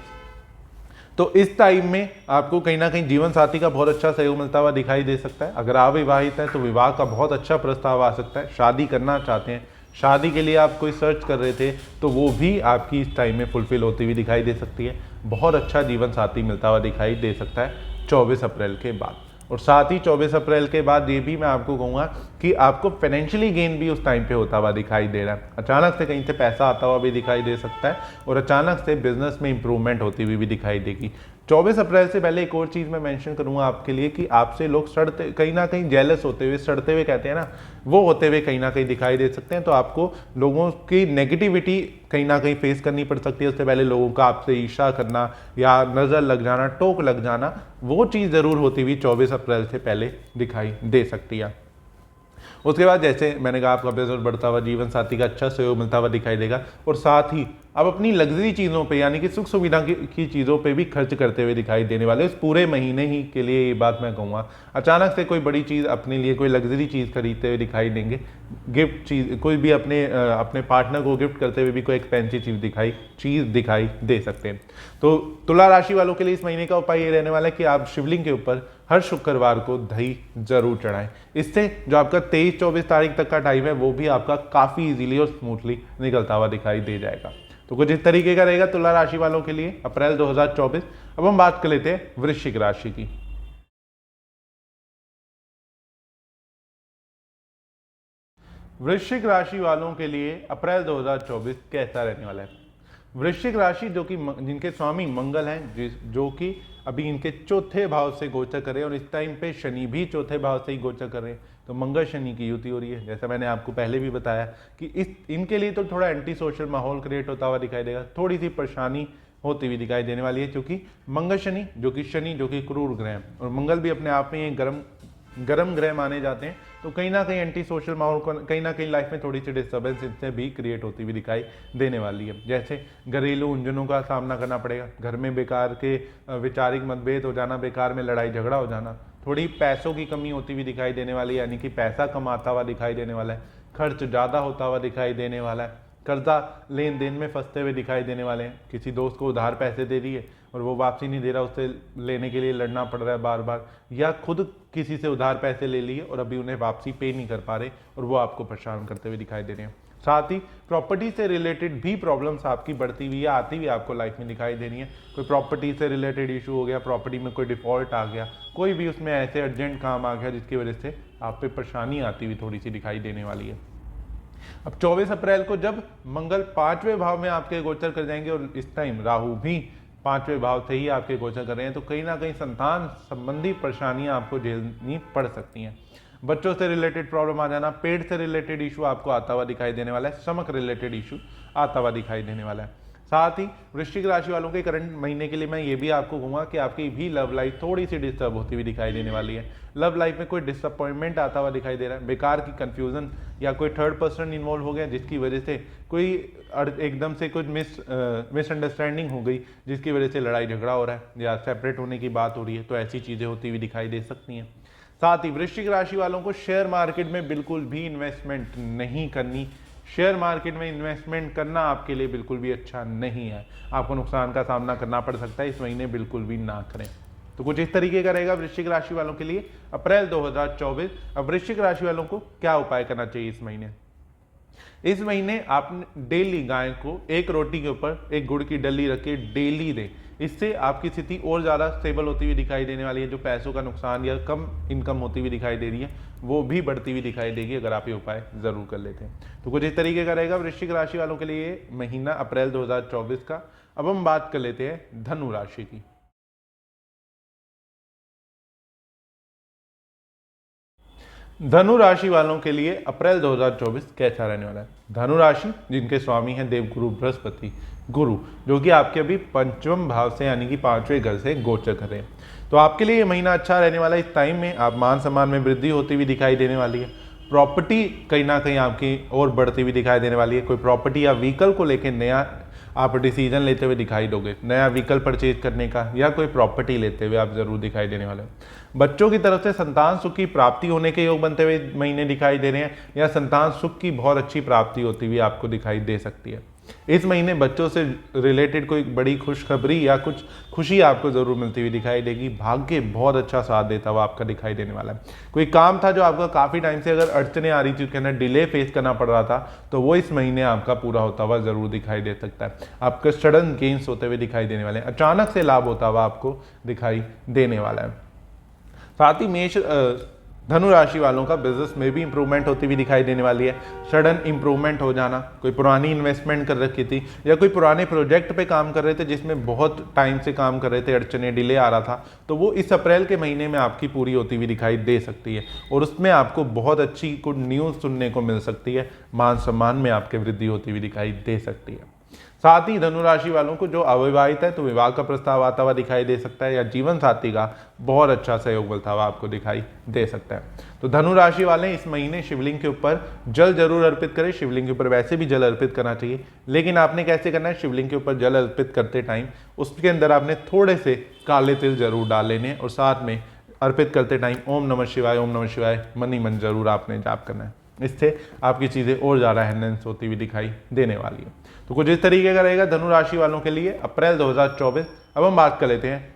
[SPEAKER 1] तो इस टाइम में आपको कहीं ना कहीं जीवन साथी का बहुत अच्छा सहयोग मिलता हुआ दिखाई दे सकता है। अगर आप विवाहित हैं तो विवाह का बहुत अच्छा प्रस्ताव आ सकता है। शादी करना चाहते हैं, शादी के लिए आप कोई सर्च कर रहे थे, तो वो भी आपकी इस टाइम में फुलफिल होती हुई दिखाई दे सकती है। बहुत अच्छा जीवन साथी मिलता हुआ दिखाई दे सकता है 24 अप्रैल के बाद। और साथ ही 24 अप्रैल के बाद ये भी मैं आपको कहूँगा कि आपको फाइनेंशियली गेन भी उस टाइम पे होता हुआ दिखाई दे रहा है। अचानक से कहीं से पैसा आता हुआ भी दिखाई दे सकता है और अचानक से बिजनेस में इंप्रूवमेंट होती हुई भी दिखाई देगी। 24 अप्रैल से पहले एक और चीज़ मैं मेंशन करूंगा आपके लिए कि आपसे लोग सड़ते, कहीं ना कहीं जेलस होते हुए, सड़ते हुए कहते हैं ना, वो होते हुए कहीं ना कहीं दिखाई दे सकते हैं। तो आपको लोगों की नेगेटिविटी कहीं ना कहीं फेस करनी पड़ सकती है। उससे पहले लोगों का आपसे ईर्ष्या करना या नज़र लग जाना, टोक लग जाना, वो चीज़ ज़रूर होती हुई 24 अप्रैल से पहले दिखाई दे सकती है। उसके बाद जैसे मैंने कहा, आपका बिजनेस बढ़ता हुआ, जीवन साथी का अच्छा सहयोग मिलता हुआ दिखाई देगा, और साथ ही अब अपनी लग्जरी चीज़ों पे, यानी कि सुख सुविधा की चीज़ों पे भी खर्च करते हुए दिखाई देने वाले इस पूरे महीने ही के लिए। ये बात मैं कहूँगा, अचानक से कोई बड़ी चीज़ अपने लिए, कोई लग्जरी चीज़ खरीदते हुए दिखाई देंगे, गिफ्ट चीज़, कोई भी अपने पार्टनर को गिफ्ट करते हुए भी कोई एक्सपेंसिव चीज़ दिखाई दे सकते हैं। तो तुला राशि वालों के लिए इस महीने का उपाय ये रहने वाला है कि आप शिवलिंग के ऊपर हर शुक्रवार को दही जरूर चढ़ाएं। इससे जो आपका 23-24 तारीख तक का टाइम है वो भी आपका काफ़ी इजीली और स्मूथली निकलता हुआ दिखाई दे जाएगा। तो कुछ इस तरीके का रहेगा तुला राशि वालों के लिए अप्रैल 2024। अब हम बात कर लेते हैं वृश्चिक राशि की। वृश्चिक राशि वालों के लिए अप्रैल 2024 कैसा रहने वाला है। वृश्चिक राशि जो कि जिनके स्वामी मंगल हैं, जो कि अभी इनके चौथे भाव से गोचर कर रहे हैं, और इस टाइम पे शनि भी चौथे भाव से ही गोचर कर रहे हैं। तो मंगल शनि की युति हो रही है। जैसा मैंने आपको पहले भी बताया कि इनके लिए तो थोड़ा एंटी सोशल माहौल क्रिएट होता हुआ दिखाई देगा, थोड़ी सी परेशानी होती हुई दिखाई देने वाली है, क्योंकि मंगल शनि जो कि क्रूर ग्रह है, और मंगल भी अपने आप में एक गरम ग्रह माने जाते हैं, तो कहीं ना कहीं एंटी सोशल माहौल को कहीं ना कहीं लाइफ में थोड़ी सी डिस्टर्बेंस इससे भी क्रिएट होती हुई दिखाई देने वाली है। जैसे घरेलू उलझनों का सामना करना पड़ेगा, घर में बेकार के वैचारिक मतभेद हो जाना, बेकार में लड़ाई झगड़ा हो जाना, थोड़ी पैसों की कमी होती हुई दिखाई देने वाली है, यानी कि पैसा कमाता हुआ दिखाई देने वाला है, खर्च ज़्यादा होता हुआ दिखाई देने वाला है, कर्जा लेन देन में फंसते हुए दिखाई देने वाले हैं, किसी दोस्त को उधार पैसे दे दिए और वो वापसी नहीं दे रहा, उससे लेने के लिए लड़ना पड़ रहा है बार बार, या खुद किसी से उधार पैसे ले लिए और अभी उन्हें वापसी पे नहीं कर पा रहे और वो आपको परेशान करते हुए दिखाई दे रहे हैं। साथ ही प्रॉपर्टी से रिलेटेड भी प्रॉब्लम्स आपकी बढ़ती हुई या आती हुई आपको लाइफ में दिखाई दे रही है। कोई प्रॉपर्टी से रिलेटेड इशू हो गया, प्रॉपर्टी में कोई डिफॉल्ट आ गया, कोई भी उसमें ऐसे अर्जेंट काम आ गया जिसकी वजह से आप पे परेशानी आती हुई थोड़ी सी दिखाई देने वाली है। अब 24 अप्रैल को जब मंगल 5वें भाव में आपके गोचर कर जाएंगे और इस टाइम राहु भी 5वें भाव से ही आपके गोचर कर रहे हैं, तो कहीं ना कहीं संतान संबंधी परेशानियां आपको झेलनी पड़ सकती हैं। बच्चों से रिलेटेड प्रॉब्लम आ जाना, पेट से रिलेटेड इशू आपको आता हुआ दिखाई देने वाला है, स्टमक रिलेटेड इशू आता हुआ दिखाई देने वाला है। साथ ही वृश्चिक राशि वालों के करंट महीने के लिए मैं ये भी आपको कहूँगा कि आपकी भी लव लाइफ थोड़ी सी डिस्टर्ब होती हुई दिखाई देने वाली है। लव लाइफ में कोई डिसअपॉइंटमेंट आता हुआ दिखाई दे रहा है, बेकार की कंफ्यूजन या कोई थर्ड पर्सन इन्वॉल्व हो गया जिसकी वजह से कोई एकदम से कुछ मिसअंडरस्टैंडिंग हो गई जिसकी वजह से लड़ाई झगड़ा हो रहा है या सेपरेट होने की बात हो रही है, तो ऐसी चीज़ें होती हुई दिखाई दे सकती हैं। साथ ही वृश्चिक राशि वालों को शेयर मार्केट में बिल्कुल भी इन्वेस्टमेंट नहीं करनी। शेयर मार्केट में इन्वेस्टमेंट करना आपके लिए बिल्कुल भी अच्छा नहीं है, आपको नुकसान का सामना करना पड़ सकता है, इस महीने बिल्कुल भी ना करें। तो कुछ इस तरीके का रहेगा वृश्चिक राशि वालों के लिए अप्रैल 2024। अब वृश्चिक राशि वालों को क्या उपाय करना चाहिए इस महीने? इस महीने आप डेली गाय को एक रोटी के ऊपर एक गुड़ की डली रख के डेली दें, इससे आपकी स्थिति और ज़्यादा स्टेबल होती हुई दिखाई देने वाली है। जो पैसों का नुकसान या कम इनकम होती हुई दिखाई दे रही है वो भी बढ़ती हुई दिखाई देगी अगर आप ये उपाय ज़रूर कर लेते हैं। तो कुछ इस तरीके का रहेगा वृश्चिक राशि वालों के लिए महीना अप्रैल 2024 का। अब हम बात कर लेते हैं धनु राशि की। धनु राशि वालों के लिए अप्रैल 2024 कैसा रहने वाला है? धनु राशि जिनके स्वामी हैं देवगुरु बृहस्पति गुरु, जो कि आपके अभी पंचम भाव से यानी कि 5वें घर से गोचर कर रहे हैं, तो आपके लिए ये महीना अच्छा रहने वाला है। इस टाइम में आप मान सम्मान में वृद्धि होती हुई दिखाई देने वाली है। प्रॉपर्टी कहीं ना कहीं आपकी और बढ़ती हुई दिखाई देने वाली है। कोई प्रॉपर्टी या व्हीकल को लेकर नया आप डिसीजन लेते हुए दिखाई दोगे, नया व्हीकल परचेज करने का या कोई प्रॉपर्टी लेते हुए आप जरूर दिखाई देने वाले हो। बच्चों की तरफ से संतान सुख की प्राप्ति होने के योग बनते हुए महीने दिखाई दे रहे हैं, या संतान सुख की बहुत अच्छी प्राप्ति होती हुई आपको दिखाई दे सकती है। इस महीने बच्चों से रिलेटेड कोई बड़ी खुशखबरी या कुछ खुशी आपको जरूर मिलती हुई दिखाई देगी। भाग्य बहुत अच्छा साथ देता हुआ आपका दिखाई देने वाला है। कोई काम था जो आपका काफी टाइम से अगर अड़चने आ रही थी, उसके अंदर डिले फेस करना पड़ रहा था, तो वो इस महीने आपका पूरा होता हुआ जरूर दिखाई दे सकता है। आपके सडन गेन्स होते हुए दिखाई देने वाले हैं, अचानक से लाभ होता हुआ आपको दिखाई देने वाला है। साथ ही धनु राशि वालों का बिजनेस में भी इंप्रूवमेंट होती हुई दिखाई देने वाली है। सडन इंप्रूवमेंट हो जाना, कोई पुरानी इन्वेस्टमेंट कर रखी थी या कोई पुराने प्रोजेक्ट पे काम कर रहे थे जिसमें बहुत टाइम से काम कर रहे थे, अड़चने डिले आ रहा था, तो वो इस अप्रैल के महीने में आपकी पूरी होती हुई दिखाई दे सकती है और उसमें आपको बहुत अच्छी गुड न्यूज़ सुनने को मिल सकती है। मान सम्मान में आपके वृद्धि होती हुई दिखाई दे सकती है। साथ ही धनु राशि वालों को जो अविवाहित है तो विवाह का प्रस्ताव आता हुआ दिखाई दे सकता है, या जीवन साथी का बहुत अच्छा सहयोग मिलता हुआ आपको दिखाई दे सकता है। तो धनु राशि वाले इस महीने शिवलिंग के ऊपर जल जरूर अर्पित करें। शिवलिंग के ऊपर वैसे भी जल अर्पित करना चाहिए, लेकिन आपने कैसे करना है? शिवलिंग के ऊपर जल अर्पित करते टाइम उसके अंदर आपने थोड़े से काले तिल जरूर डाल लेने और साथ में अर्पित करते टाइम ओम नमः शिवाय मन ही मन जरूर आपने जाप करना है। इससे आपकी चीज़ें और ज़्यादा एनहेंस होती हुई दिखाई देने वाली है। तो कुछ इस तरीके का रहेगा धनु राशि वालों के लिए अप्रैल 2024। अब हम बात कर लेते हैं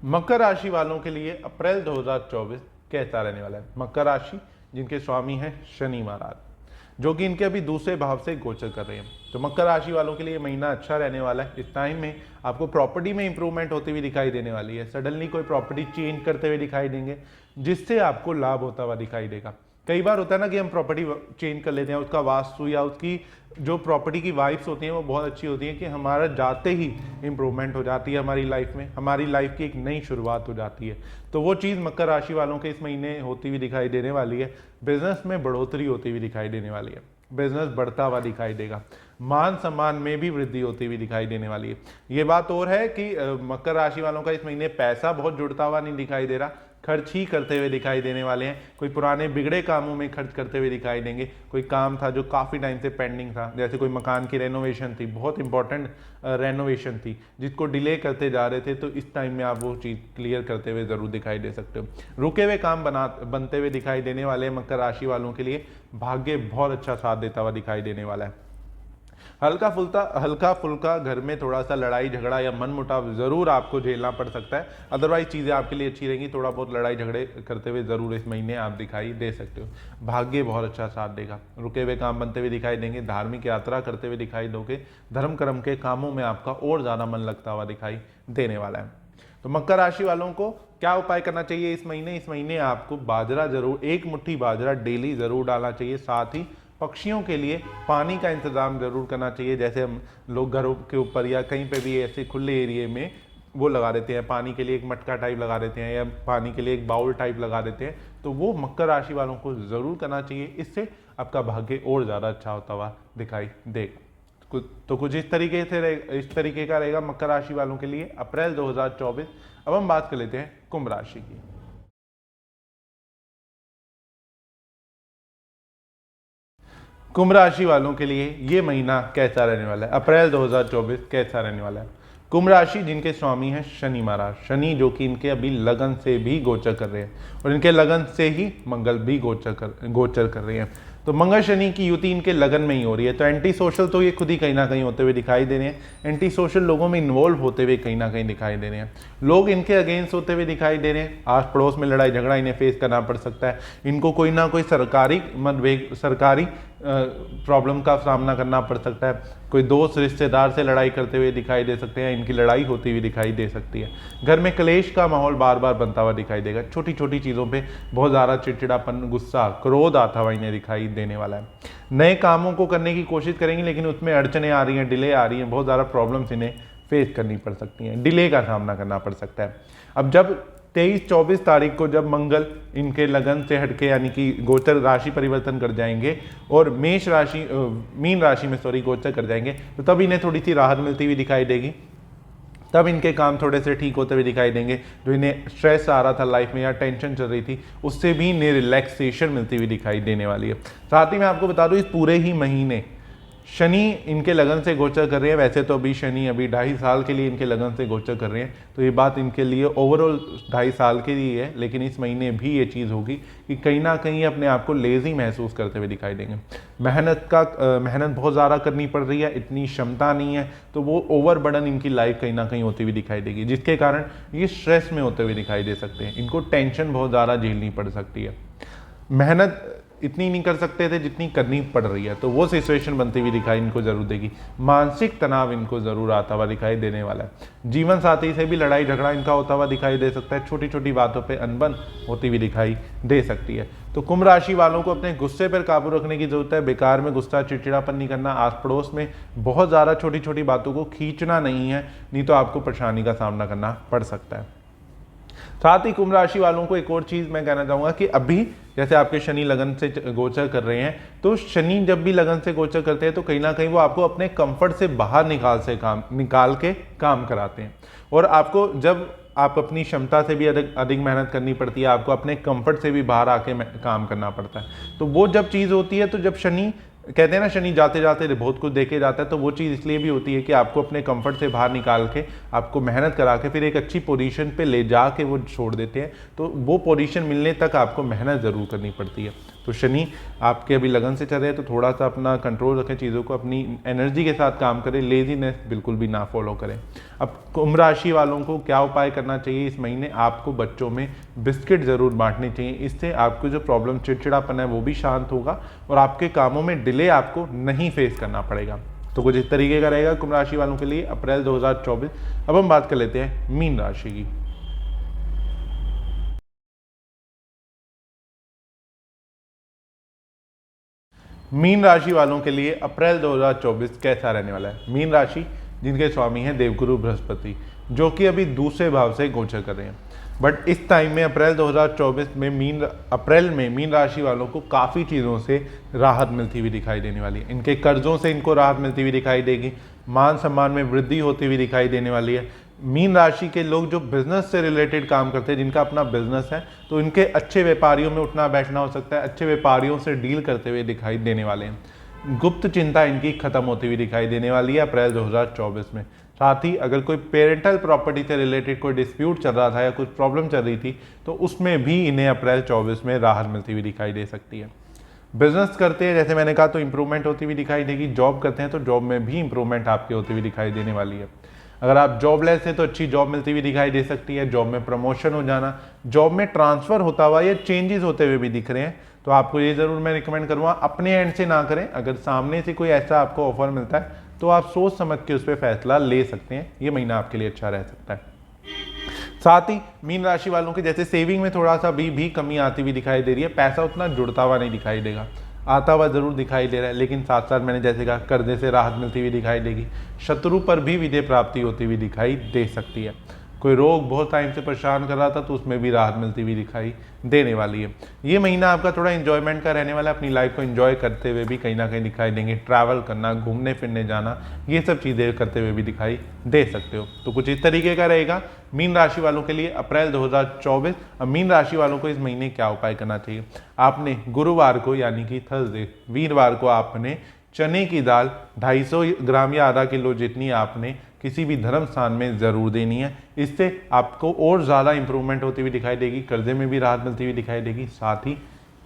[SPEAKER 1] मकर राशि वालों के लिए अप्रैल 2024 कैसा रहने वाला है? मकर राशि जिनके स्वामी हैं शनि महाराज, जो कि इनके अभी दूसरे भाव से गोचर कर रहे हैं, तो मकर राशि वालों के लिए महीना अच्छा रहने वाला है। इस टाइम में आपको प्रॉपर्टी में इंप्रूवमेंट होती हुई दिखाई देने वाली है। सडनली कोई प्रॉपर्टी चेंज करते हुए दिखाई देंगे जिससे आपको लाभ होता हुआ दिखाई देगा। कई बार होता है ना कि हम प्रॉपर्टी चेंज कर लेते हैं, उसका वास्तु या उसकी जो प्रॉपर्टी की वाइब्स होती हैं वो बहुत अच्छी होती हैं कि हमारा जाते ही इंप्रूवमेंट हो जाती है हमारी लाइफ में, हमारी लाइफ की एक नई शुरुआत हो जाती है। तो वो चीज़ मकर राशि वालों के इस महीने होती हुई दिखाई देने वाली है। बिजनेस में बढ़ोतरी होती हुई दिखाई देने वाली है। बिजनेस बढ़ता हुआ दिखाई देगा। मान सम्मान में भी वृद्धि होती हुई दिखाई देने वाली है। ये बात और है कि मकर राशि वालों का इस महीने पैसा बहुत जुड़ता हुआ नहीं दिखाई दे रहा, खर्च ही करते हुए दिखाई देने वाले हैं। कोई पुराने बिगड़े कामों में खर्च करते हुए दिखाई देंगे। कोई काम था जो काफ़ी टाइम से पेंडिंग था, जैसे कोई मकान की रेनोवेशन थी, बहुत इंपॉर्टेंट रेनोवेशन थी जिसको डिले करते जा रहे थे, तो इस टाइम में आप वो चीज़ क्लियर करते हुए ज़रूर दिखाई दे सकते हो। रुके हुए काम बनते हुए दिखाई देने वाले मकर राशि वालों के लिए भाग्य बहुत अच्छा साथ देता हुआ दिखाई देने वाला है। हल्का फुल्का घर में थोड़ा सा लड़ाई झगड़ा या मनमुटाव जरूर आपको झेलना पड़ सकता है, अदरवाइज चीज़ें आपके लिए अच्छी रहेंगी। थोड़ा बहुत लड़ाई झगड़े करते हुए जरूर इस महीने आप दिखाई दे सकते हो। भाग्य बहुत अच्छा साथ देगा, रुके हुए काम बनते हुए दिखाई देंगे, धार्मिक यात्रा करते हुए दिखाई दोगे, धर्म कर्म के कामों में आपका और ज़्यादा मन लगता हुआ दिखाई देने वाला है। तो मकर राशि वालों को क्या उपाय करना चाहिए इस महीने? इस महीने आपको बाजरा जरूर, एक मुट्ठी बाजरा डेली जरूर डालना चाहिए। साथ ही पक्षियों के लिए पानी का इंतजाम जरूर करना चाहिए। जैसे हम लोग घरों के ऊपर या कहीं पे भी ऐसे खुले एरिए में वो लगा देते हैं, पानी के लिए एक मटका टाइप लगा देते हैं या पानी के लिए एक बाउल टाइप लगा देते हैं, तो वो मकर राशि वालों को जरूर करना चाहिए। इससे आपका भाग्य और ज़्यादा अच्छा होता हुआ दिखाई देगा। तो कुछ इस तरीके का रहेगा मकर राशि वालों के लिए अप्रैल 2024। अब हम बात कर लेते हैं कुंभ राशि की। कुंभ राशि वालों के लिए ये महीना कैसा रहने वाला है? अप्रैल 2024 कैसा रहने वाला है? कुंभ राशि जिनके स्वामी हैं शनि महाराज, शनि जो कि इनके अभी लगन से भी गोचर कर रहे हैं और इनके लगन से ही मंगल भी गोचर कर रहे हैं। तो मंगल शनि की युति इनके लगन में ही हो रही है। तो एंटी सोशल तो ये खुद ही कहीं ना कहीं होते हुए दिखाई दे रहे हैं, एंटी सोशल लोगों में इन्वॉल्व होते हुए कहीं ना कहीं दिखाई दे रहे हैं। लोग इनके अगेंस्ट होते हुए दिखाई दे रहे हैं। आस पड़ोस में लड़ाई झगड़ा इन्हें फेस करना पड़ सकता है। इनको कोई ना कोई सरकारी प्रॉब्लम का सामना करना पड़ सकता है। कोई दोस्त रिश्तेदार से लड़ाई करते हुए दिखाई दे सकते हैं, इनकी लड़ाई होती हुई दिखाई दे सकती है। घर में क्लेश का माहौल बार बार बनता हुआ दिखाई देगा। छोटी छोटी चीज़ों पे बहुत ज़्यादा चिड़चिड़ापन, गुस्सा, क्रोध आता हुआ इन्हें दिखाई देने वाला है। नए कामों को करने की कोशिश करेंगे लेकिन उसमें अड़चने आ रही हैं, डिले आ रही हैं, बहुत ज़्यादा प्रॉब्लम्स इन्हें फेस करनी पड़ सकती हैं, डिले का सामना करना पड़ सकता है। अब जब 23-24 तारीख को जब मंगल इनके लगन से हटके यानी कि गोचर राशि परिवर्तन कर जाएंगे और मीन राशि में गोचर कर जाएंगे, तो तब इन्हें थोड़ी सी राहत मिलती हुई दिखाई देगी। तब इनके काम थोड़े से ठीक होते हुए दिखाई देंगे। जो इन्हें स्ट्रेस आ रहा था लाइफ में या टेंशन चल रही थी, उससे भी इन्हें रिलैक्सेशन मिलती हुई दिखाई देने वाली है। साथ ही मैं आपको बता दूं, इस पूरे ही महीने शनि इनके लगन से गोचर कर रहे हैं। वैसे तो अभी शनि 2.5 साल के लिए इनके लगन से गोचर कर रहे हैं, तो ये बात इनके लिए ओवरऑल 2.5 साल के लिए है, लेकिन इस महीने भी ये चीज़ होगी कि कहीं ना कहीं अपने आप को लेजी महसूस करते हुए दिखाई देंगे। मेहनत बहुत ज़्यादा करनी पड़ रही है, इतनी क्षमता नहीं है, तो वो ओवरबर्डन इनकी लाइफ कहीं ना कहीं होती हुई दिखाई देगी, जिसके कारण ये स्ट्रेस में होते हुए दिखाई दे सकते हैं। इनको टेंशन बहुत ज़्यादा झेलनी पड़ सकती है। मेहनत इतनी नहीं कर सकते थे जितनी करनी पड़ रही है, तो वो सिचुएशन बनती हुई दिखाई इनको जरूर देगी। मानसिक तनाव इनको जरूर आता हुआ दिखाई देने वाला है। जीवन साथी से भी लड़ाई झगड़ा इनका होता हुआ दिखाई दे सकता है। छोटी छोटी बातों पे अनबन होती हुई दिखाई दे सकती है। तो कुंभ राशि वालों को अपने गुस्से पर काबू रखने की जरूरत है। बेकार में गुस्सा चिड़चिड़ापन नहीं करना। आस पड़ोस में बहुत ज़्यादा छोटी छोटी बातों को खींचना नहीं है, नहीं तो आपको परेशानी का सामना करना पड़ सकता है। साथ ही कुंभ राशि वालों को एक और चीज मैं कहना चाहूंगा कि अभी जैसे आपके शनि लगन से गोचर कर रहे हैं, तो शनि जब भी लगन से गोचर करते हैं तो कहीं ना कहीं वो आपको अपने कंफर्ट से बाहर निकाल के काम कराते हैं। और आपको जब आप अपनी क्षमता से भी अधिक मेहनत करनी पड़ती है, आपको अपने कंफर्ट से भी बाहर आके काम करना पड़ता है। तो वो जब चीज़ होती है, तो जब शनि कहते हैं ना, शनि जाते जाते बहुत कुछ देके जाता है, तो वो चीज़ इसलिए भी होती है कि आपको अपने कंफर्ट से बाहर निकाल के आपको मेहनत करा के फिर एक अच्छी पोजीशन पे ले जा के वो छोड़ देते हैं। तो वो पोजीशन मिलने तक आपको मेहनत ज़रूर करनी पड़ती है। तो शनि आपके अभी लगन से चल रहे हैं, तो थोड़ा सा अपना कंट्रोल रखें चीज़ों को, अपनी एनर्जी के साथ काम करें, लेजीनेस बिल्कुल भी ना फॉलो करें। अब कुंभ राशि वालों को क्या उपाय करना चाहिए इस महीने? आपको बच्चों में बिस्किट ज़रूर बांटने चाहिए। इससे आपको जो प्रॉब्लम चिड़चिड़ापन है वो भी शांत होगा और आपके कामों में डिले आपको नहीं फेस करना पड़ेगा। तो कुछ इस तरीके का रहेगा कुंभ राशि वालों के लिए अप्रैल 2024। अब हम बात कर लेते हैं मीन राशि की। मीन राशि वालों के लिए अप्रैल 2024 कैसा रहने वाला है? मीन राशि जिनके स्वामी हैं देवगुरु बृहस्पति, जो कि अभी दूसरे भाव से गोचर कर रहे हैं। बट इस टाइम में अप्रैल 2024 में अप्रैल में मीन राशि वालों को काफ़ी चीज़ों से राहत मिलती हुई दिखाई देने वाली है। इनके कर्जों से इनको राहत मिलती हुई दिखाई देगी, मान सम्मान में वृद्धि होती हुई दिखाई देने वाली है। मीन राशि के लोग जो बिजनेस से रिलेटेड काम करते हैं, जिनका अपना बिजनेस है, तो इनके अच्छे व्यापारियों में उठना बैठना हो सकता है, अच्छे व्यापारियों से डील करते हुए दिखाई देने वाले हैं। गुप्त चिंता इनकी खत्म होती हुई दिखाई देने वाली है अप्रैल 2024 में। साथ ही अगर कोई पेरेंटल प्रॉपर्टी से रिलेटेड कोई डिस्प्यूट चल रहा था या कुछ प्रॉब्लम चल रही थी, तो उसमें भी इन्हें अप्रैल 24 में राहत मिलती हुई दिखाई दे सकती है। बिजनेस करते हैं जैसे मैंने कहा तो इंप्रूवमेंट होती हुई दिखाई देगी। जॉब करते हैं तो जॉब में भी इंप्रूवमेंट आपकी होती हुई दिखाई देने वाली है। अगर आप जॉबलेस हैं तो अच्छी जॉब मिलती हुई दिखाई दे सकती है। जॉब में प्रमोशन हो जाना, जॉब में ट्रांसफर होता हुआ या चेंजेस होते हुए भी दिख रहे हैं, तो आपको ये जरूर मैं रिकमेंड करूँगा अपने एंड से ना करें। अगर सामने से कोई ऐसा आपको ऑफर मिलता है तो आप सोच समझ के उस पर फैसला ले सकते हैं। ये महीना आपके लिए अच्छा रह सकता है। साथ ही मीन राशि वालों के जैसे सेविंग में थोड़ा सा भी कमी आती हुई दिखाई दे रही है। पैसा उतना जुड़ता हुआ नहीं दिखाई देगा, आता हुआ जरूर दिखाई दे रहा है, लेकिन साथ साथ मैंने जैसे कहा कर्जे से राहत मिलती हुई दिखाई देगी। शत्रु पर भी विजय प्राप्ति होती हुई दिखाई दे सकती है। कोई रोग बहुत टाइम से परेशान कर रहा था तो उसमें भी राहत मिलती हुई दिखाई देने वाली है। ये महीना आपका थोड़ा एंजॉयमेंट का रहने वाला है। अपनी लाइफ को एंजॉय करते हुए भी कहीं ना कहीं दिखाई देंगे। ट्रैवल करना, घूमने फिरने जाना, ये सब चीज़ें करते हुए भी दिखाई दे सकते हो। तो कुछ इस तरीके का रहेगा मीन राशि वालों के लिए अप्रैल 2024। अब मीन राशि वालों को इस महीने क्या उपाय करना चाहिए? आपने गुरुवार को यानी कि थर्सडे, वीरवार को आपने चने की दाल 250 ग्राम या आधा किलो जितनी आपने किसी भी धर्म स्थान में ज़रूर देनी है। इससे आपको और ज़्यादा इंप्रूवमेंट होती हुई दिखाई देगी, कर्जे में भी राहत मिलती हुई दिखाई देगी, साथ ही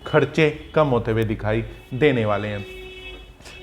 [SPEAKER 1] खर्चे कम होते हुए दिखाई देने वाले हैं।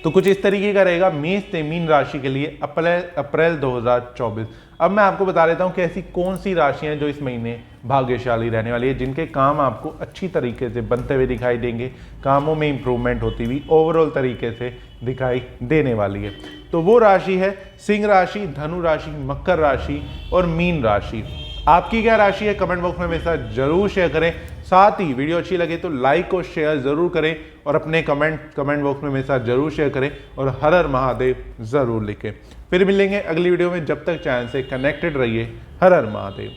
[SPEAKER 1] तो कुछ इस तरीके का रहेगा मेष से मीन राशि के लिए अप्रैल 2024। अब मैं आपको बता देता हूं कि ऐसी कौन सी राशियां जो इस महीने भाग्यशाली रहने वाली है, जिनके काम आपको अच्छी तरीके से बनते हुए दिखाई देंगे, कामों में इंप्रूवमेंट होती हुई ओवरऑल तरीके से दिखाई देने वाली है। तो वो राशि है सिंह राशि, धनु राशि, मकर राशि और मीन राशि। आपकी क्या राशि है कमेंट बॉक्स में मेरे साथ जरूर शेयर करें। साथ ही वीडियो अच्छी लगे तो लाइक और शेयर जरूर करें और अपने कमेंट बॉक्स में मेरे साथ जरूर शेयर करें और हर हर महादेव जरूर लिखें। फिर मिलेंगे अगली वीडियो में। जब तक चैनल से कनेक्टेड रहिए। हर हर महादेव।